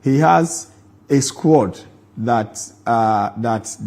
He has a squad that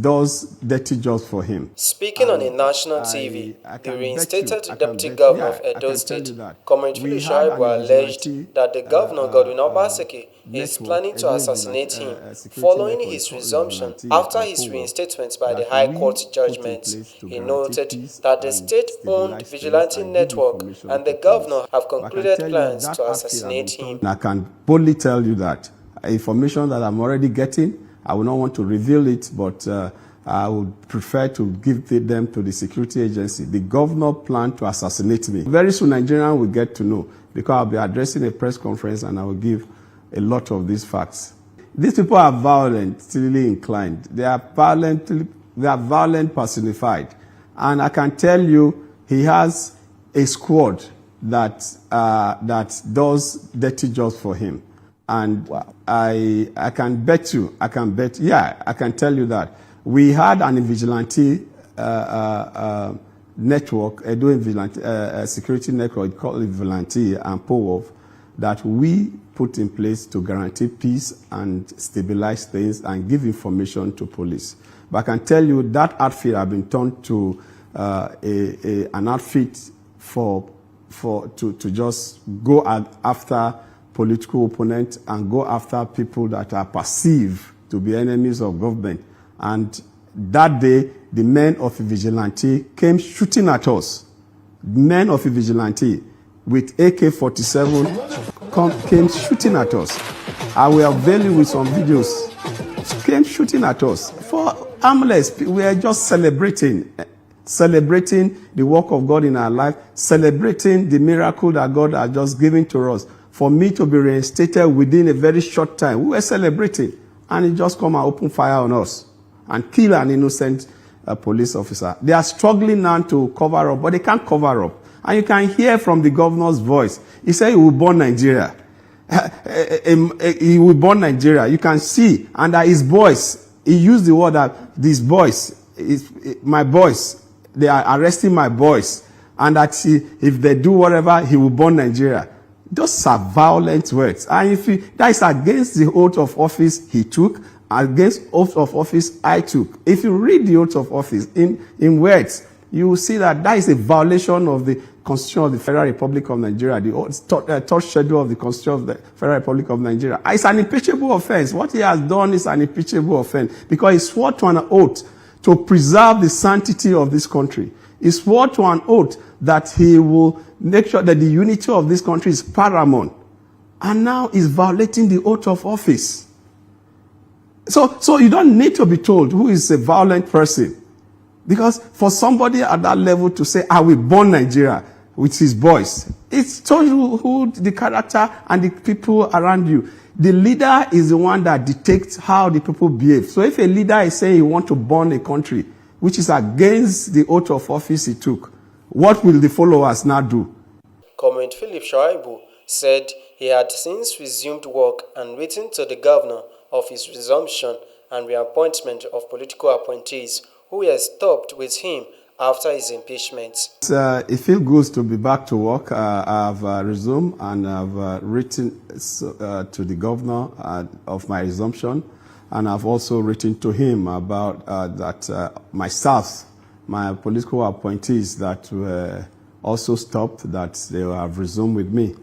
does dirty jobs for him. Speaking on a national TV, the reinstated Deputy Governor of Edo State, Comrade Shaibu, alleged that the Governor, Obaseki, is planning to assassinate him following his resumption after his reinstatement by the High Court judgment. He noted that the state-owned vigilante network and the Governor have concluded plans to assassinate him. I can boldly tell you that information that I'm already getting, I will not want to reveal it, but I would prefer to give them to the security agency. The governor planned to assassinate me. Very soon, Nigerians will get to know, because I'll be addressing a press conference and I will give a lot of these facts. These people are violently inclined. They are violent personified. And I can tell you, he has a squad that does dirty jobs for him. And wow. I can bet you, I can tell you that we had an vigilante network, a vigilante security network called Vigilante and POWOV, that we put in place to guarantee peace and stabilize things and give information to police. But I can tell you that outfit have been turned to an outfit to just go after political opponents and go after people that are perceived to be enemies of government. And that day, the men of the vigilante came shooting at us. Men of the vigilante with AK-47 came shooting at us. I will avail you with some videos. Came shooting at us. For harmless, we are just celebrating the work of God in our life, celebrating the miracle that God has just given to us. For me to be reinstated within a very short time, we were celebrating, and he just come and open fire on us and kill an innocent police officer. They are struggling now to cover up, but they can't cover up. And you can hear from the governor's voice. He said he will burn Nigeria. He will burn Nigeria. You can see, and that his boys, he used the word that these boys, my boys, they are arresting my boys, and that if they do whatever, he will burn Nigeria. Those are violent words. And that is against the oath of office he took, against oath of office I took. If you read the oath of office in words, you will see that is a violation of the Constitution of the Federal Republic of Nigeria, the third schedule of the Constitution of the Federal Republic of Nigeria. It's an impeachable offense. What he has done is an impeachable offense because he swore to an oath to preserve the sanctity of this country. He swore to an oath that he will make sure that the unity of this country is paramount. And now he's violating the oath of office. So you don't need to be told who is a violent person. Because for somebody at that level to say, I will burn Nigeria with his voice, it tells you who the character and the people around you. The leader is the one that dictates how the people behave. So if a leader is saying he wants to burn a country, which is against the oath of office he took, what will the followers now do? Comrade Shaibu said he had since resumed work and written to the governor of his resumption and reappointment of political appointees who were stopped with him after his impeachment. It feels good to be back to work. I've resumed and I've written to the governor of my resumption, and I've also written to him about my staff, my political appointees that were also stopped, that they have resumed with me.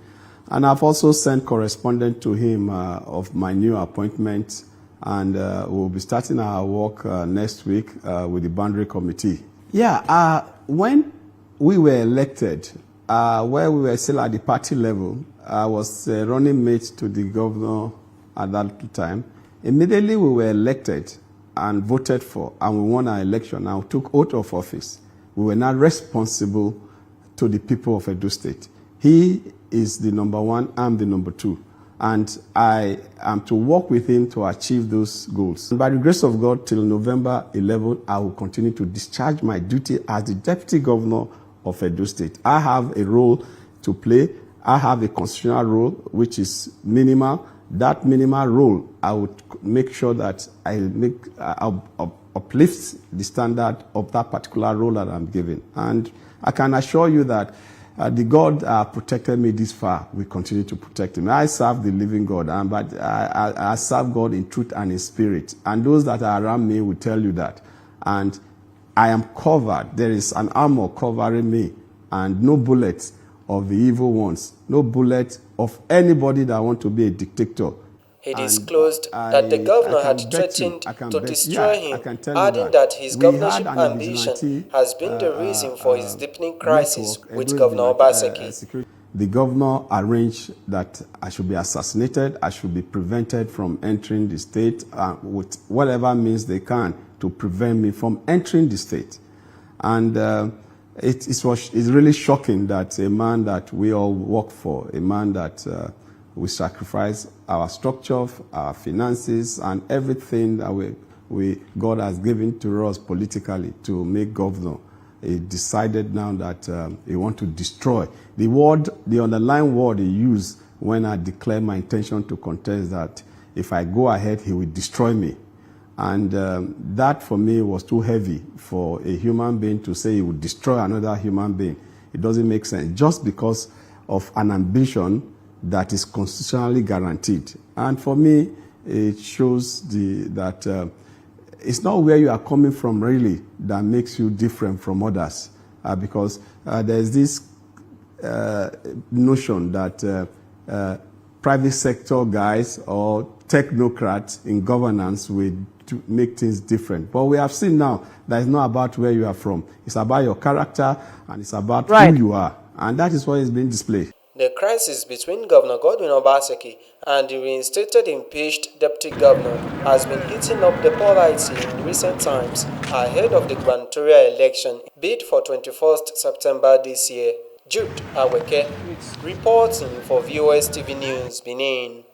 And I've also sent correspondence to him of my new appointment, and we'll be starting our work next week with the boundary committee. Yeah, when we were elected, where we were still at the party level, I was running mate to the governor at that time. Immediately we were elected and voted for, and we won our election and we took oath of office. We were now responsible to the people of Edo State. He is the number one, I'm the number two. And I am to work with him to achieve those goals. And by the grace of God, till November 11, I will continue to discharge my duty as the Deputy Governor of Edo State. I have a role to play. I have a constitutional role, which is minimal. That minimal role, I would make sure that I'll uplift the standard of that particular role that I'm given. And I can assure you that the God protected me this far will continue to protect me. I serve the living God, but I serve God in truth and in spirit. And those that are around me will tell you that. And I am covered. There is an armor covering me, and no bullets of the evil ones, no bullet of anybody that want to be a dictator. He disclosed that the governor had threatened to destroy him, adding that his governorship ambition has been the reason for his deepening crisis with Governor Obaseki. The governor arranged that I should be assassinated, I should be prevented from entering the state with whatever means they can to prevent me from entering the state. And it's really shocking that a man that we all work for, a man that we sacrifice our structure, our finances, and everything that God has given to us politically to make governor. He decided now that he wants to destroy. The underlying word he used when I declared my intention to contest that if I go ahead, he will destroy me. And that for me was too heavy for a human being to say he would destroy another human being. It doesn't make sense just because of an ambition that is constitutionally guaranteed. And for me, it shows that it's not where you are coming from really that makes you different from others. Because there's this notion that private sector guys or technocrats in governance will to make things different. But we have seen now that it's not about where you are from. It's about your character and it's about who you are. And that is what is being displayed. The crisis between Governor Godwin Obaseki and the reinstated impeached deputy governor has been heating up the polity in recent times ahead of the gubernatorial election bid for 21st September this year. Jude Aweke, reporting for VOS TV News, Benin.